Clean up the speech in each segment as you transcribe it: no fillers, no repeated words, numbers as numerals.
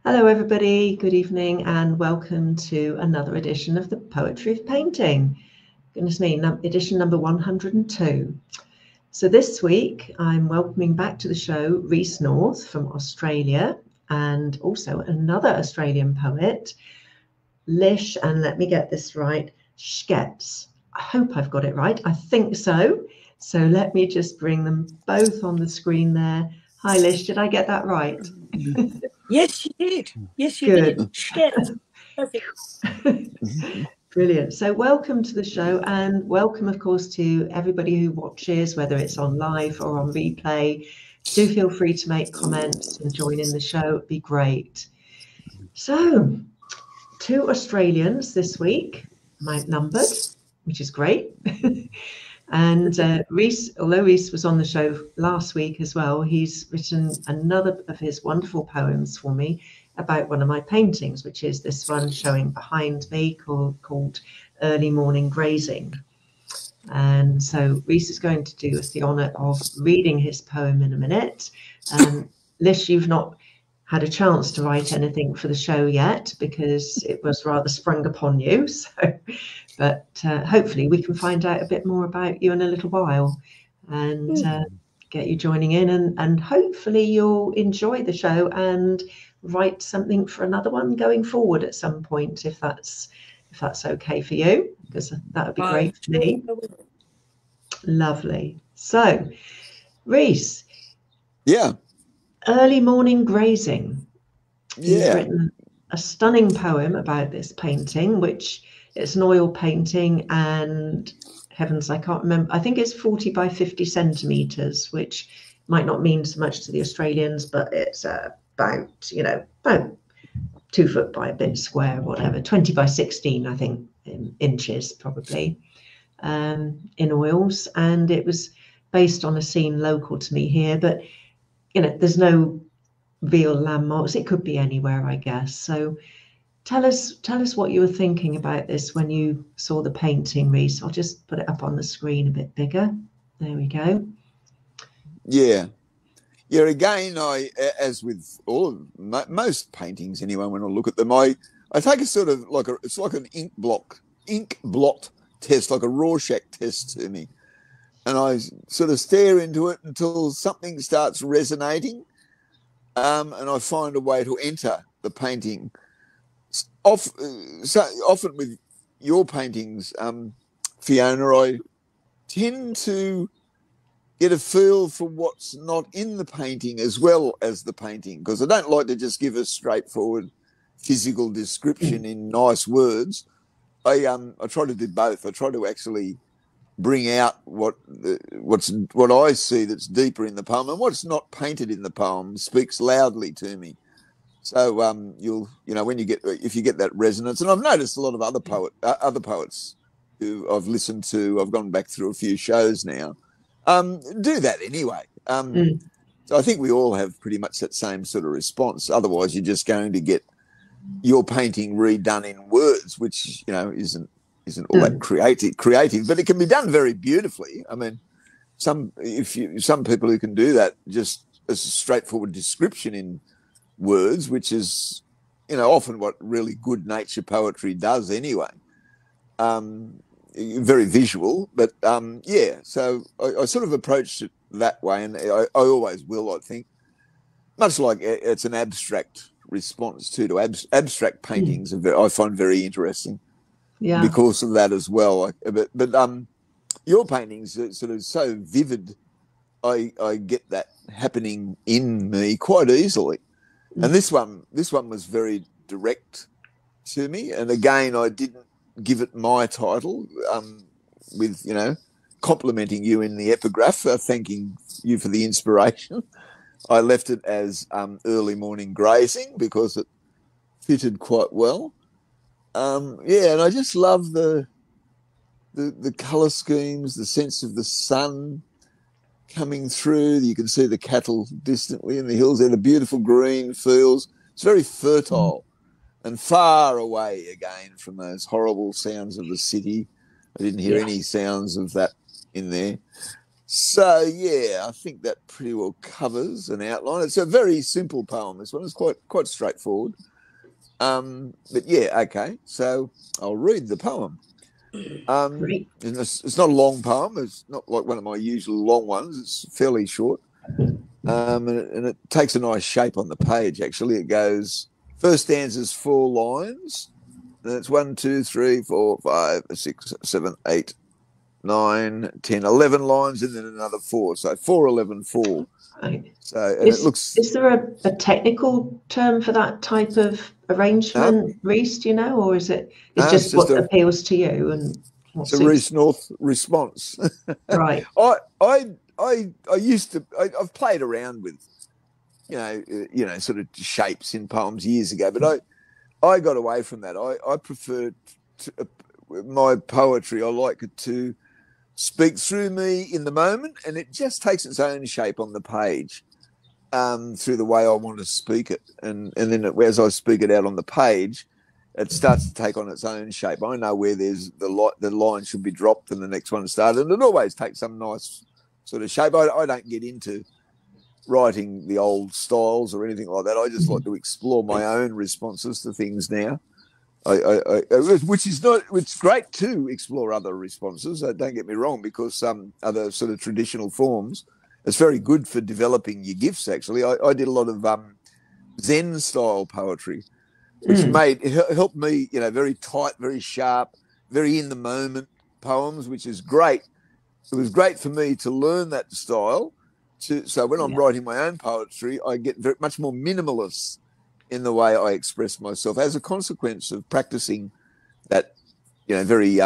Hello everybody, good evening and welcome to another edition of the Poetry of Painting. Goodness me, edition number 102. So this week I'm welcoming back to the show Rhys North from Australia and also another Australian poet, Lish, and let me get this right, Schgetz. I hope I've got it right, I think so. So let me just bring them both on the screen there. Hi Lish, did I get that right? Yes, you did. Yes, you Good. did. Schgetz. Perfect. Brilliant. So welcome to the show, and welcome, of course, to everybody who watches, whether it's on live or on replay. Do feel free to make comments and join in the show. It'd be great. So, 2 Australians this week, numbered, which is great. And Rhys, although Rhys was on the show last week as well, he's written another of his wonderful poems for me about one of my paintings, which is this one showing behind me called Early Morning Grazing. And so Rhys is going to do us the honour of reading his poem in a minute. Lish, you've not had a chance to write anything for the show yet because it was rather sprung upon you. But hopefully we can find out a bit more about you in a little while and get you joining in, and hopefully you'll enjoy the show and write something for another one going forward at some point, if that's okay for you, because that would be great for me. Lovely. So, Rhys. Yeah. Early Morning Grazing. Yeah. You've written a stunning poem about this painting, which it's an oil painting, and heavens, I can't remember. I think it's 40 by 50 centimeters, which might not mean so much to the Australians, but it's about 2 foot by a bit square, whatever, 20 by 16, I think, inches probably, in oils. And it was based on a scene local to me here, but there's no real landmarks. It could be anywhere, I guess. So tell us what you were thinking about this when you saw the painting, Rhys. I'll just put it up on the screen a bit bigger. There we go. Yeah. Yeah, again, as with all of most paintings anyway, when I look at them, I take a sort of it's like an ink blot test, like a Rorschach test to me. And I sort of stare into it until something starts resonating, and I find a way to enter the painting. So often with your paintings, Fiona, I tend to get a feel for what's not in the painting as well as the painting, because I don't like to just give a straightforward physical description in nice words. I try to do both. I try to actually bring out what I see that's deeper in the poem, and what's not painted in the poem speaks loudly to me. So if you get that resonance, and I've noticed a lot of other poets who I've listened to, I've gone back through a few shows now, do that anyway. So I think we all have pretty much that same sort of response. Otherwise, you're just going to get your painting redone in words, which isn't all that creative, but it can be done very beautifully. I mean, some people who can do that just as a straightforward description in words, which is often what really good nature poetry does anyway. Very visual, but so I sort of approached it that way, and I always will, I think, much like it's an abstract response to abstract paintings. I find very interesting. Yeah. Because of that as well. But your paintings are sort of so vivid, I get that happening in me quite easily. And this one was very direct to me. And again, I didn't give it my title, with complimenting you in the epigraph, thanking you for the inspiration. I left it as Early Morning Grazing because it fitted quite well. And I just love the colour schemes, the sense of the sun coming through. You can see the cattle distantly in the hills. They're the beautiful green fields. It's very fertile and far away again from those horrible sounds of the city. I didn't hear any sounds of that in there. So yeah, I think that pretty well covers an outline. It's a very simple poem. This one is quite straightforward. But yeah, okay. So I'll read the poem. Great. It's not a long poem. It's not like one of my usual long ones. It's fairly short. And it takes a nice shape on the page. Actually, it goes. First stanza's 4 lines. And it's 1, 2, 3, 4, 5, 6, 7, 8, 9, 10, 11 lines, and then another 4. So 4, 11, 4. Right. So and it looks. Is there a technical term for that type of arrangement, Rhys? Do you know, or is it? It's just what appeals to you and what it's a Rhys North response. Right. I used to. I've played around with, sort of shapes in poems years ago, but I got away from that. I prefer my poetry. I like it to speak through me in the moment, and it just takes its own shape on the page through the way I want to speak it. And then as I speak it out on the page, it starts to take on its own shape. I know where there's the line should be dropped and the next one started, and it always takes some nice sort of shape. I don't get into writing the old styles or anything like that. I just like to explore my own responses to things now. It's great to explore other responses. Don't get me wrong, because some other sort of traditional forms, it's very good for developing your gifts. Actually, I did a lot of Zen style poetry, which helped me, very tight, very sharp, very in the moment poems, which is great. It was great for me to learn that style. So when I'm writing my own poetry, I get much more minimalist in the way I express myself as a consequence of practicing that, very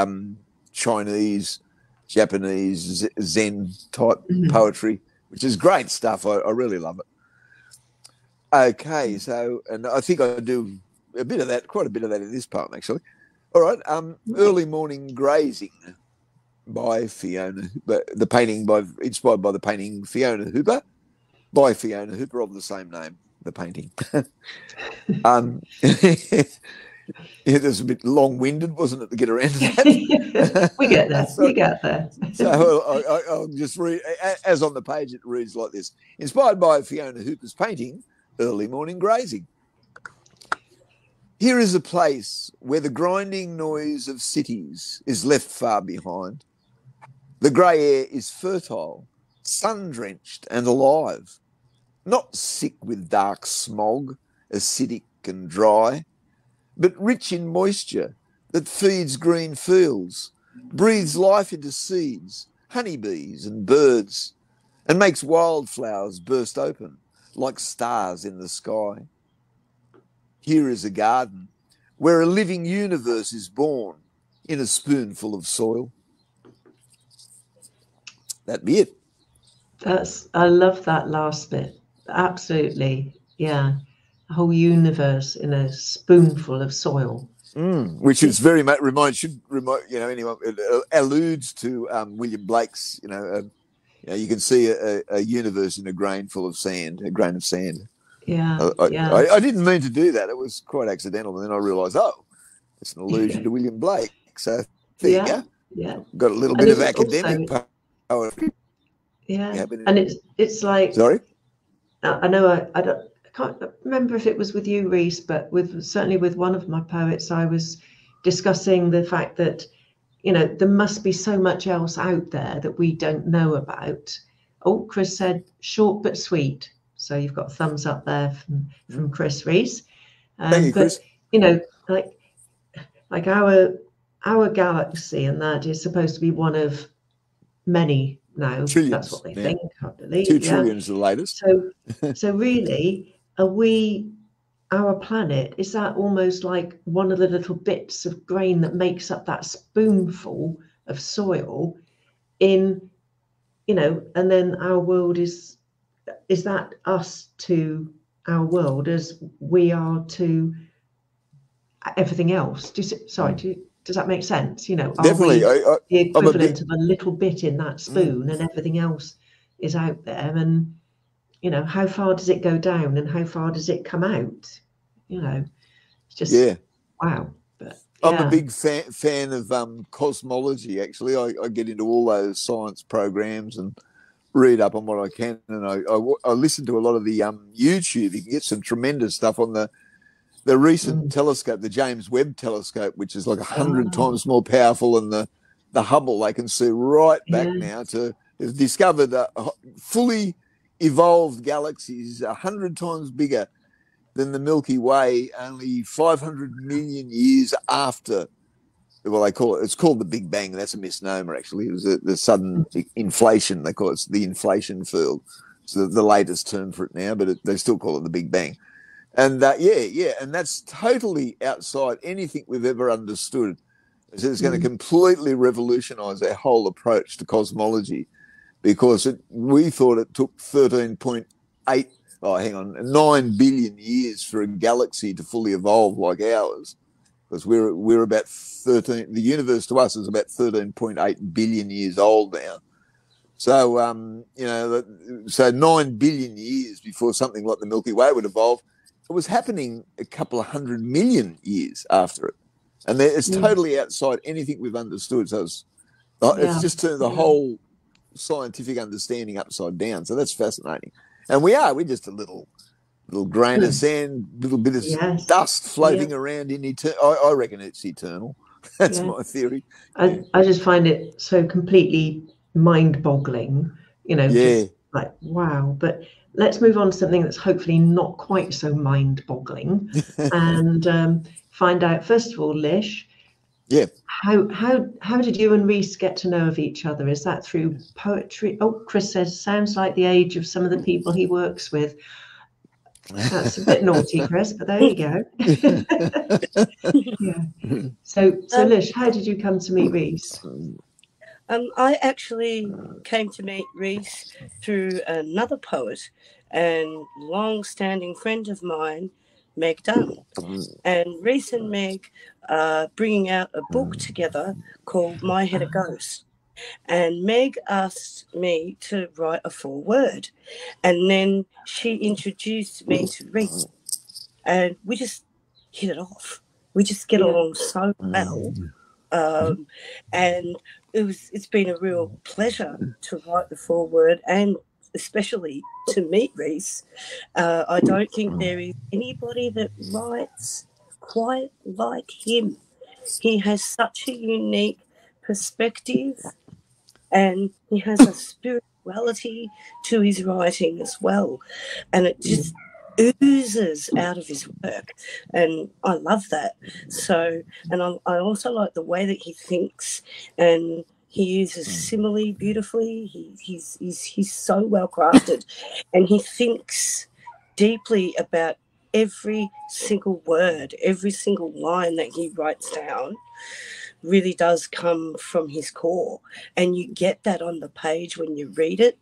Chinese, Japanese, Zen type poetry, which is great stuff. I really love it. Okay, so, and I think I do quite a bit of that in this poem, actually. All right, Early Morning Grazing by Fiona, the painting inspired by the painting Fiona Hooper, by Fiona Hooper of the same name, the painting. It was a bit long-winded, wasn't it, to get around to that? We get there. We get there. So I'll just read, as on the page, it reads like this. Inspired by Fiona Hooper's painting, Early Morning Grazing. Here is a place where the grinding noise of cities is left far behind. The grey air is fertile, sun-drenched and alive, not sick with dark smog, acidic and dry, but rich in moisture that feeds green fields, breathes life into seeds, honeybees and birds, and makes wildflowers burst open like stars in the sky. Here is a garden where a living universe is born in a spoonful of soil. That'd be it. I love that last bit. Absolutely. Yeah. A whole universe in a spoonful of soil. Which is very much anyone, it alludes to William Blake's, you can see a universe in a grain of sand. Yeah. I didn't mean to do that. It was quite accidental. And then I realised, it's an allusion to William Blake. So there you go. Yeah. Got a little bit of academic poetry. Yeah. And it's like, sorry? I know I can't remember if it was with you, Rhys, but certainly with one of my poets, I was discussing the fact that, there must be so much else out there that we don't know about. Oh, Chris said short but sweet. So you've got a thumbs up there from Chris Rhys. Thank you, Chris. Like our galaxy and that is supposed to be one of many now. Trillions, that's what they think, I believe. 2 trillion is the latest. So really, our planet, is that almost like one of the little bits of grain that makes up that spoonful of soil and then our world is that us to our world as we are to everything else? Does that make sense? Definitely. Are we the equivalent of a little bit in that spoon and everything else is out there? And, how far does it go down and how far does it come out? It's just, wow. But I'm a big fan of cosmology, actually. I get into all those science programs and read up on what I can, and I listen to a lot of the YouTube. You can get some tremendous stuff on the recent telescope, the James Webb telescope, which is like 100 times more powerful than the Hubble. They can see right back now to have discovered fully evolved galaxies 100 times bigger than the Milky Way, only 500 million years after. Well, it's called the Big Bang. That's a misnomer, actually. It was the sudden inflation. They call it the inflation field. It's the latest term for it now, but they still call it the Big Bang. And and that's totally outside anything we've ever understood. It's going to completely revolutionise our whole approach to cosmology, because we thought it took 9 billion years for a galaxy to fully evolve like ours. Because we're about 13. The universe to us is about 13.8 billion years old now. So so 9 billion years before something like the Milky Way would evolve, it was happening a couple of 100 million years after it, and it's totally outside anything we've understood. So it's just turned the whole scientific understanding upside down. So that's fascinating. And we're just a little grain of sand, little bit of dust floating around in eternity. I reckon it's eternal. That's my theory. I just find it so completely mind-boggling, just like, wow. But let's move on to something that's hopefully not quite so mind-boggling and find out, first of all, Lish, how did you and Reese get to know of each other? Is that through poetry? Oh, Chris says, sounds like the age of some of the people he works with. That's a bit naughty, Chris, but there you go. So Lish, how did you come to meet Reese? I actually came to meet Reese through another poet and long-standing friend of mine, Meg Dunn. And Reese and Meg are bringing out a book together called My Head a Ghost. And Meg asked me to write a foreword. And then she introduced me to Reese. And we just hit it off. We just get along so well. And it's been a real pleasure to write the foreword, and especially to meet Reese. I don't think there is anybody that writes quite like him. He has such a unique perspective, and he has a spirituality to his writing as well, and it just oozes out of his work, and I love that. So, and I also like the way that he thinks, and he uses simile beautifully. He's so well crafted, and he thinks deeply about every single word, every single line that he writes down. Really does come from his core, and you get that on the page when you read it,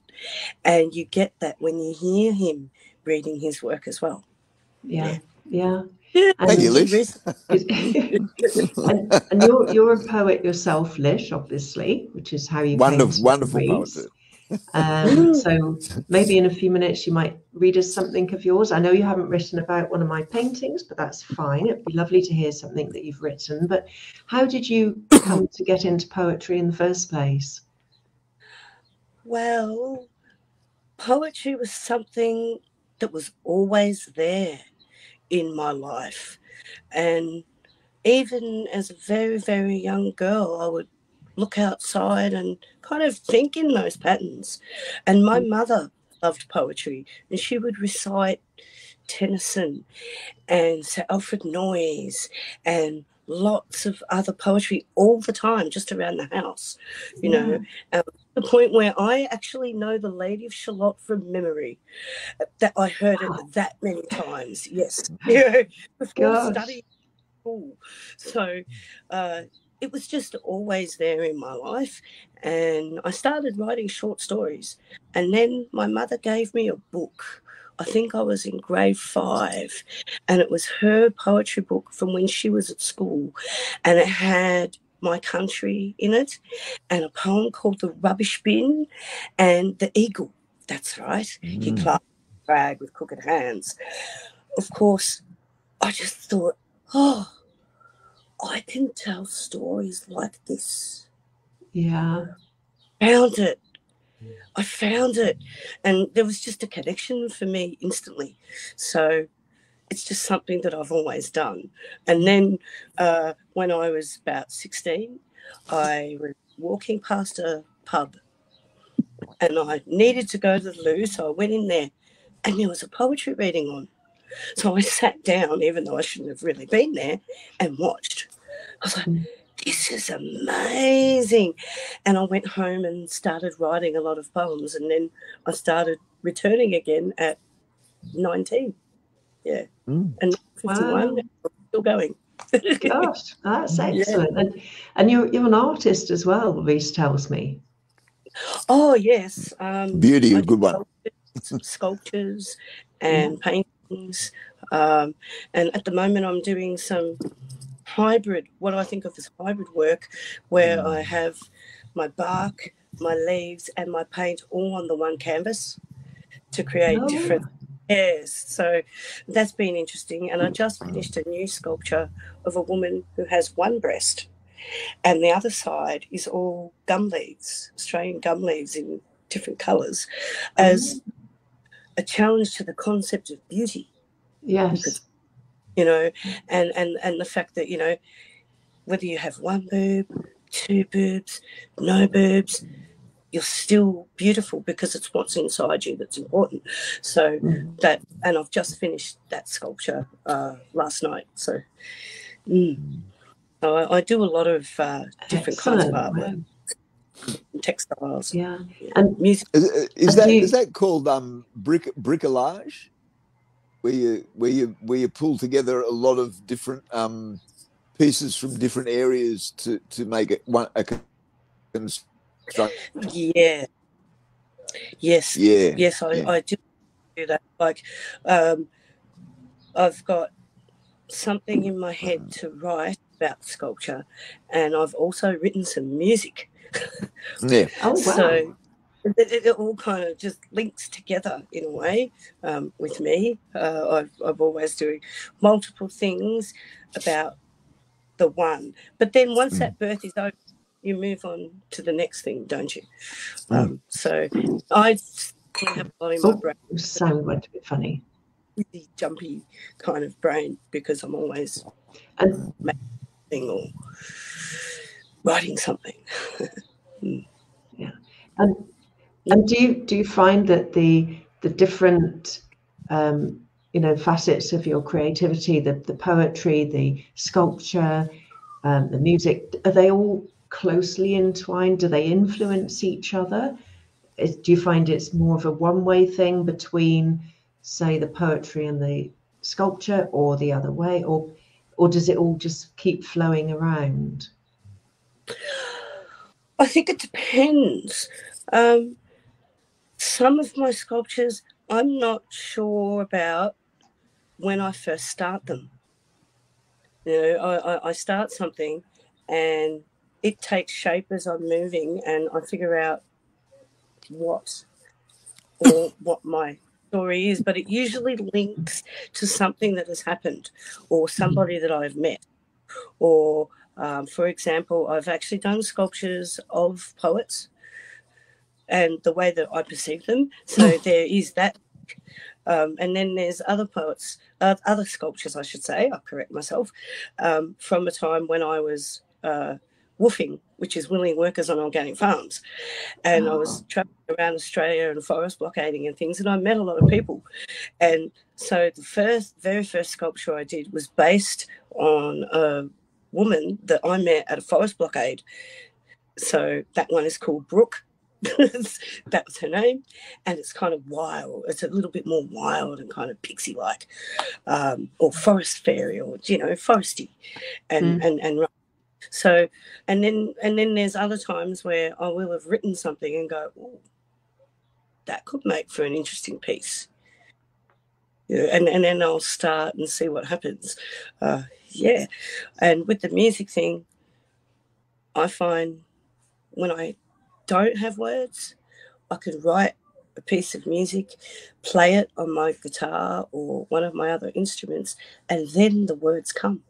and you get that when you hear him reading his work as well. Yeah. Thank you, Lish. and you're a poet yourself, Lish, obviously, which is how you came to wonderful Reese. poet. So maybe in a few minutes you might read us something of yours. I know you haven't written about one of my paintings, but that's fine. It'd be lovely to hear something that you've written. But how did you come to get into poetry in the first place? Well, poetry was something that was always there in my life. And even as a very, very young girl, I would look outside and kind of think in those patterns. And my mother loved poetry, and she would recite Tennyson and Sir Alfred Noyes and lots of other poetry all the time, just around the house, you know, to the point where I actually know the Lady of Shalott from memory, that I heard it that many times, before studying school. So it was just always there in my life, and I started writing short stories, and then my mother gave me a book. I think I was in grade 5, and it was her poetry book from when she was at school, and it had my country in it and a poem called The Rubbish Bin and The Eagle. That's right. He clasped the rag with crooked hands. Of course, I just thought, oh, I can tell stories like this. Yeah. Found it. I found it, and there was just a connection for me instantly. So it's just something that I've always done. And then when I was about 16, I was walking past a pub and I needed to go to the loo, so I went in there and there was a poetry reading on. So I sat down, even though I shouldn't have really been there, and watched. I was like, this is amazing. And I went home and started writing a lot of poems, and then I started returning again at 19. Yeah. And 51, Wow. I'm still going. Gosh, that's excellent. And you're an artist as well, Reese tells me. Oh, yes. Beauty, a good one. Sculptures and paintings. And at the moment, I'm doing some hybrid, what I think of as hybrid work, where I have my bark, my leaves, and my paint all on the one canvas to create different. Yes, so that's been interesting. And I just finished a new sculpture of a woman who has one breast, and the other side is all gum leaves, Australian gum leaves in different colours, as a challenge to the concept of beauty. Yes. Because, you know, and the fact that, you know, whether you have one boob, two boobs, no boobs, you're still beautiful because it's what's inside you that's important. So that, and I've just finished that sculpture last night. So I do a lot of different kinds of artwork, textiles, and music. Is that called bricolage, where you pull together a lot of different pieces from different areas to make it a construction? Yeah. Yes. Yeah. Yes, I do that. Like, I've got something in my head to write about sculpture, and I've also written some music. Yeah. Oh, wow. So it all kind of just links together in a way with me. I'm always doing multiple things about the one. But then once that birth is over, you move on to the next thing, don't you? So I have a lot in my brain. Sound went a bit funny. Jumpy kind of brain, because I'm always making or writing something. Yeah. And do you find that the different facets of your creativity, the poetry, the sculpture, the music, are they all closely entwined? Do they influence each other? Do you find it's more of a one-way thing between, say, the poetry and the sculpture, or the other way, or does it all just keep flowing around? I think it depends. Some of my sculptures, I'm not sure about when I first start them. You know, I start something and it takes shape as I'm moving, and I figure out what my story is, but it usually links to something that has happened or somebody that I've met. Or, for example, I've actually done sculptures of poets and the way that I perceive them. So there is that. And then there's other poets, other sculptures, I should say, I'll correct myself, from a time when I was woofing, which is willing workers on organic farms. And I was traveling around Australia and forest blockading and things, and I met a lot of people. And so the very first sculpture I did was based on a woman that I met at a forest blockade. So that one is called Brooke. That was her name, and it's kind of wild. It's a little bit more wild and kind of pixie-like, or forest fairy, or foresty, and so, and then there's other times where I will have written something and go, oh, that could make for an interesting piece, and then I'll start and see what happens. And with the music thing, I find when I don't have words, I could write a piece of music, play it on my guitar or one of my other instruments, and then the words come.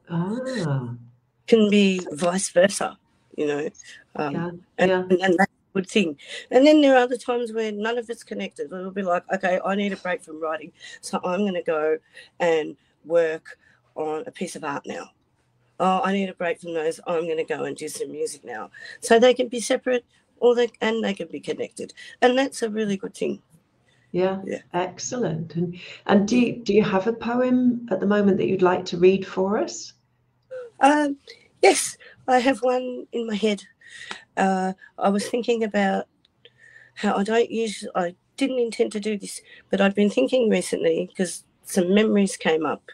Can be vice versa, and that's good thing. And then there are other times where none of it's connected. It'll be like, okay, I need a break from writing, so I'm going to go and work on a piece of art now. Oh, I need a break from those. I'm going to go and do some music now. So they can be separate, they can be connected, and that's a really good thing. Yeah. Excellent. And do you have a poem at the moment that you'd like to read for us? Yes, I have one in my head. I was thinking about how I didn't intend to do this, but I've been thinking recently, because some memories came up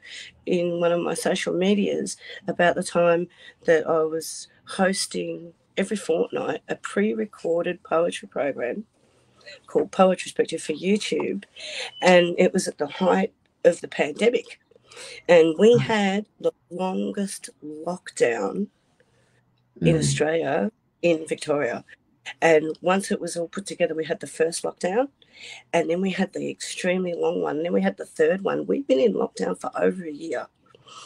in one of my social medias about the time that I was hosting every fortnight a pre-recorded poetry program called Poetryspective for YouTube, and it was at the height of the pandemic, and we had the longest lockdown in Australia, in Victoria. And once it was all put together, we had the first lockdown, and then we had the extremely long one, and then we had the third one. We've been in lockdown for over a year.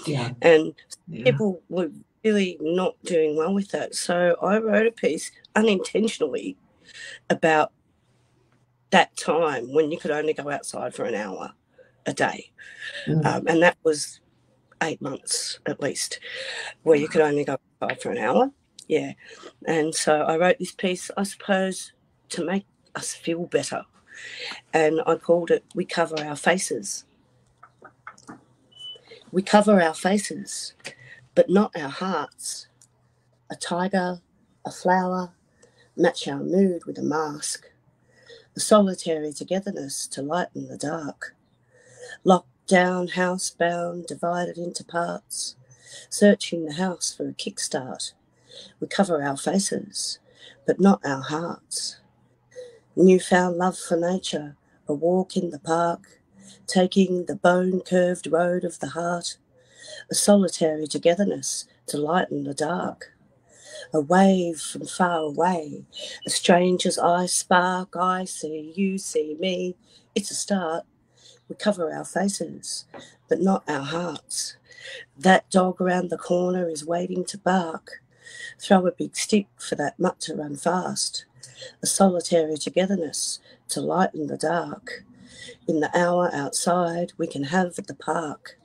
Yeah. And people were really not doing well with that. So I wrote a piece unintentionally about that time when you could only go outside for an hour a day. And that was 8 months at least, where you could only go outside for an hour. Yeah. And so I wrote this piece, I suppose, to make us feel better. And I called it We Cover Our Faces. We cover our faces, but not our hearts. A tiger, a flower, match our mood with a mask. A solitary togetherness to lighten the dark. Locked down, housebound, divided into parts. Searching the house for a kickstart. We cover our faces, but not our hearts. Newfound love for nature, a walk in the park, taking the bone-curved road of the heart, a solitary togetherness to lighten the dark. A wave from far away, a stranger's eye spark, I see, you see me. It's a start. We cover our faces, but not our hearts. That dog around the corner is waiting to bark. Throw a big stick for that mutt to run fast. A solitary togetherness to lighten the dark. In the hour outside we can have at the park.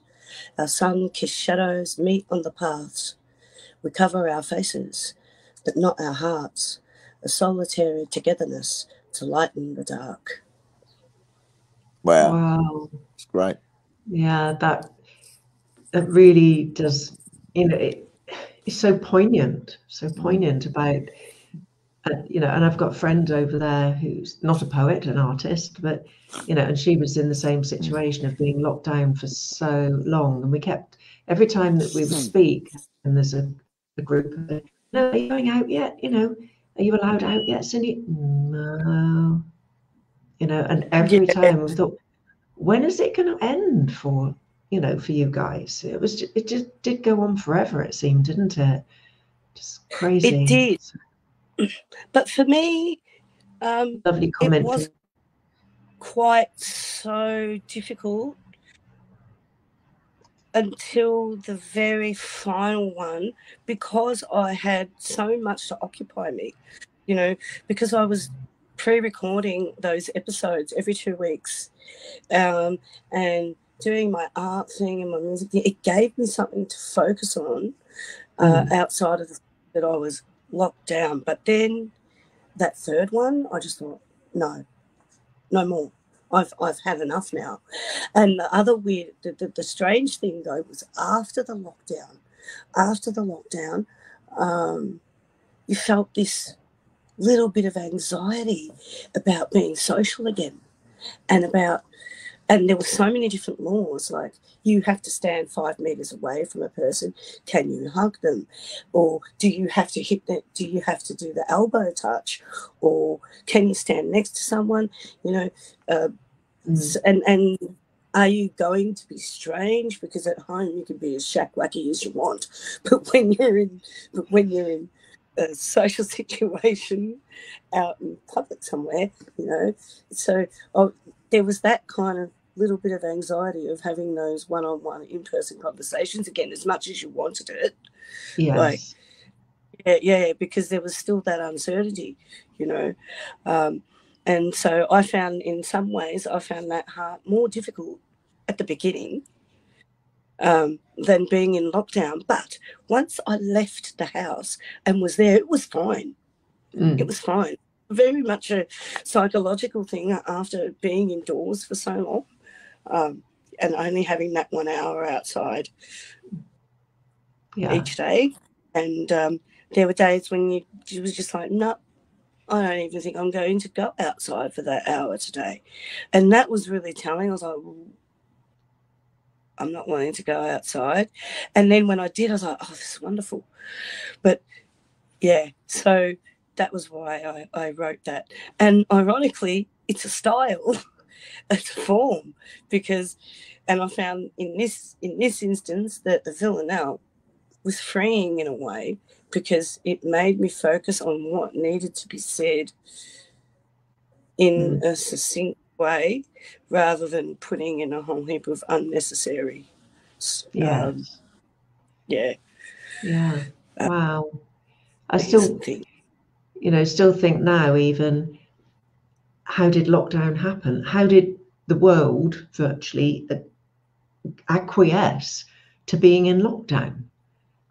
Our sun-kissed shadows meet on the paths. We cover our faces, but not our hearts. A solitary togetherness to lighten the dark. Wow. It's great. Yeah, that really does, it's so poignant about, and I've got a friend over there who's not a poet, an artist, but, and she was in the same situation of being locked down for so long. And we kept, every time that we would speak, and there's a group of, no, are you going out yet? Are you allowed out yet, Cindy? No. And every time we thought, when is it going to end for you guys? It just did go on forever, it seemed, didn't it? Just crazy. It did. But for me, lovely comment. It was quite so difficult until the very final one, because I had so much to occupy me, because I was pre-recording those episodes every 2 weeks, and doing my art thing and my music thing. It gave me something to focus on outside of that I was locked down. But then that third one, I just thought, no more. I've had enough now. And the other weird, the strange thing though was after the lockdown, you felt this little bit of anxiety about being social again, and there were so many different laws, like you have to stand 5 meters away from a person. Can you hug them? Or do you have to do you have to do the elbow touch? Or can you stand next to someone? And are you going to be strange? Because at home you can be as shack-wacky as you want, but when you're in a social situation out in public somewhere, so there was that kind of little bit of anxiety of having those one-on-one in-person conversations again, as much as you wanted it. Yes. yeah, because there was still that uncertainty, you know. And so I found, in some ways, I found that more difficult at the beginning than being in lockdown. But once I left the house and was there, it was fine. It was fine. Very much a psychological thing after being indoors for so long, and only having that 1 hour outside each day. And there were days when you was just like, no, I don't even think I'm going to go outside for that hour today. And that was really telling. I was like, well, I'm not wanting to go outside. And then when I did, I was like, oh, this is wonderful. But yeah, so that was why I wrote that. And ironically, it's a style, it's a form, because, and I found in this instance that the villanelle was freeing in a way, because it made me focus on what needed to be said in a succinct way, rather than putting in a whole heap of unnecessary. Wow. I still think now, even, how did lockdown happen? How did the world virtually acquiesce to being in lockdown?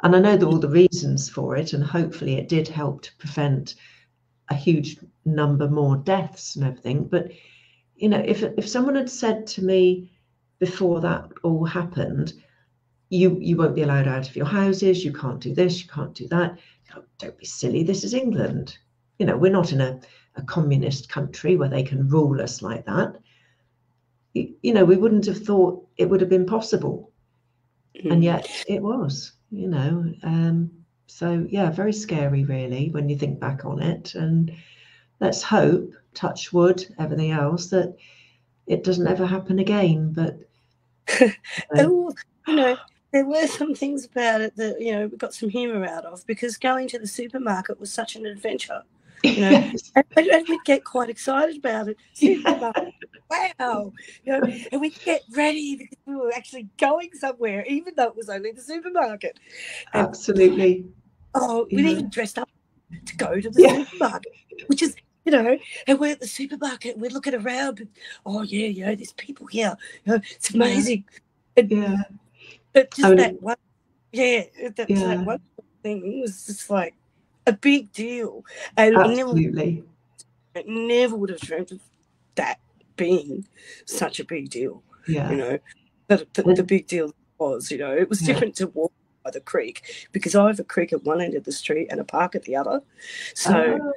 And I know all the reasons for it, and hopefully it did help to prevent a huge number more deaths and everything. But, you know, if someone had said to me before that all happened, you won't be allowed out of your houses, you can't do this, you can't do that. Oh, don't be silly, this is England. You know, we're not in a communist country where they can rule us like that. You know, we wouldn't have thought it would have been possible. And yet it was, you know. So, yeah, very scary, really, when you think back on it. And let's hope, touch wood, everything else, that it doesn't ever happen again. But, you know, there were some things about it that, you know, we got some humour out of, because going to the supermarket was such an adventure, you know. Yes. And we'd get quite excited about it. Supermarket, wow, you know, and we'd get ready because we were actually going somewhere, even though it was only the supermarket. And, absolutely. We'd even dressed up to go to the supermarket, which is, you know, and we're at the supermarket, we're looking around, and, oh yeah, you know, there's people here, you know, it's amazing. And, but just that one, that one thing was just like a big deal. And absolutely. I never would have dreamt of that being such a big deal, you know. But the big deal was, you know, it was different to walk by the creek, because I have a creek at one end of the street and a park at the other. So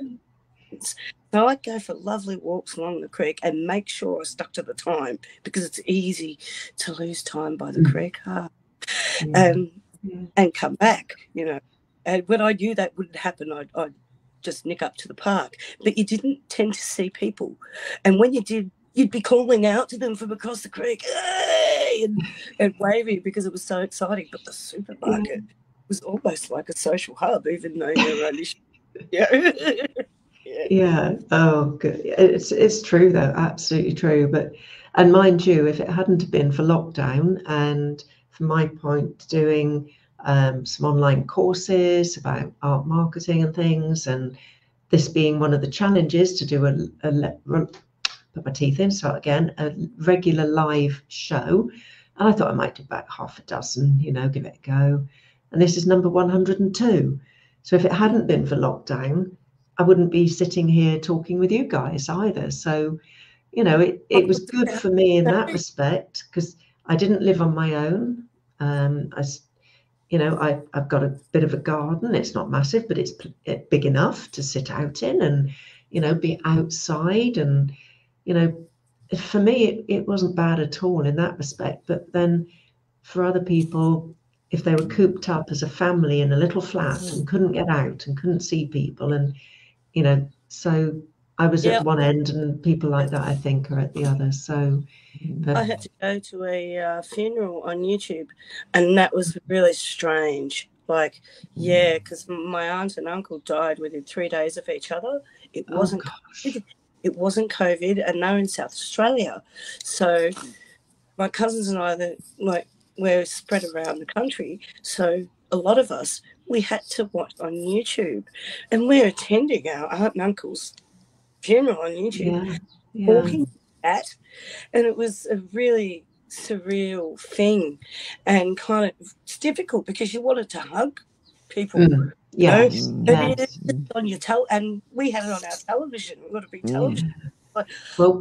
I'd go for lovely walks along the creek and make sure I stuck to the time, because it's easy to lose time by the creek. And come back, you know. And when I knew that wouldn't happen, I'd just nick up to the park. But you didn't tend to see people. And when you did, you'd be calling out to them from across the creek, hey! and waving, because it was so exciting. But the supermarket was almost like a social hub, even though you're only... Oh, good. It's true, though, absolutely true. But, and mind you, if it hadn't been for lockdown, and from my point, doing some online courses about art marketing and things, and this being one of the challenges to do put my teeth in, start again, a regular live show. And I thought I might do about half a dozen, you know, give it a go. And this is number 102. So if it hadn't been for lockdown, I wouldn't be sitting here talking with you guys either. So, you know, it was good for me in that respect, because I didn't live on my own. I've got a bit of a garden. It's not massive, but it's big enough to sit out in and, you know, be outside. And, you know, for me, it wasn't bad at all in that respect. But then for other people, if they were cooped up as a family in a little flat and couldn't get out and couldn't see people, and, you know, so I was at one end, and people like that, I think, are at the other. So I had to go to a funeral on YouTube, and that was really strange. Like, because my aunt and uncle died within 3 days of each other. It wasn't COVID. It wasn't COVID, and they're in South Australia. So my cousins and I, we're spread around the country. So a lot of us, we had to watch on YouTube, and we're attending our aunt and uncle's funeral on YouTube, walking that, and it was a really surreal thing, and kind of it's difficult because you wanted to hug people, you know, and it's on your and we had it on our television. We've got a big television. But, well,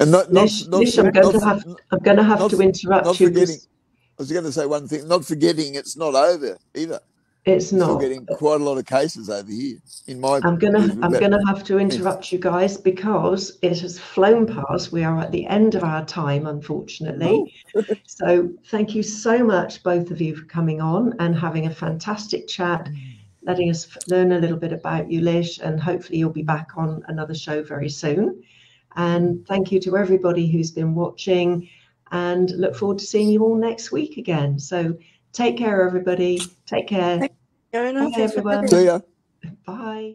and I'm going to have to interrupt you. I was going to say one thing. Not forgetting, it's not over either. It's not. Still getting quite a lot of cases over here. In my, I'm gonna have to interrupt you guys because it has flown past. We are at the end of our time, unfortunately. So thank you so much, both of you, for coming on and having a fantastic chat, letting us learn a little bit about you, Lish, and hopefully you'll be back on another show very soon. And thank you to everybody who's been watching, and look forward to seeing you all next week again. So take care, everybody. Take care. Bye, everyone. See ya. Bye.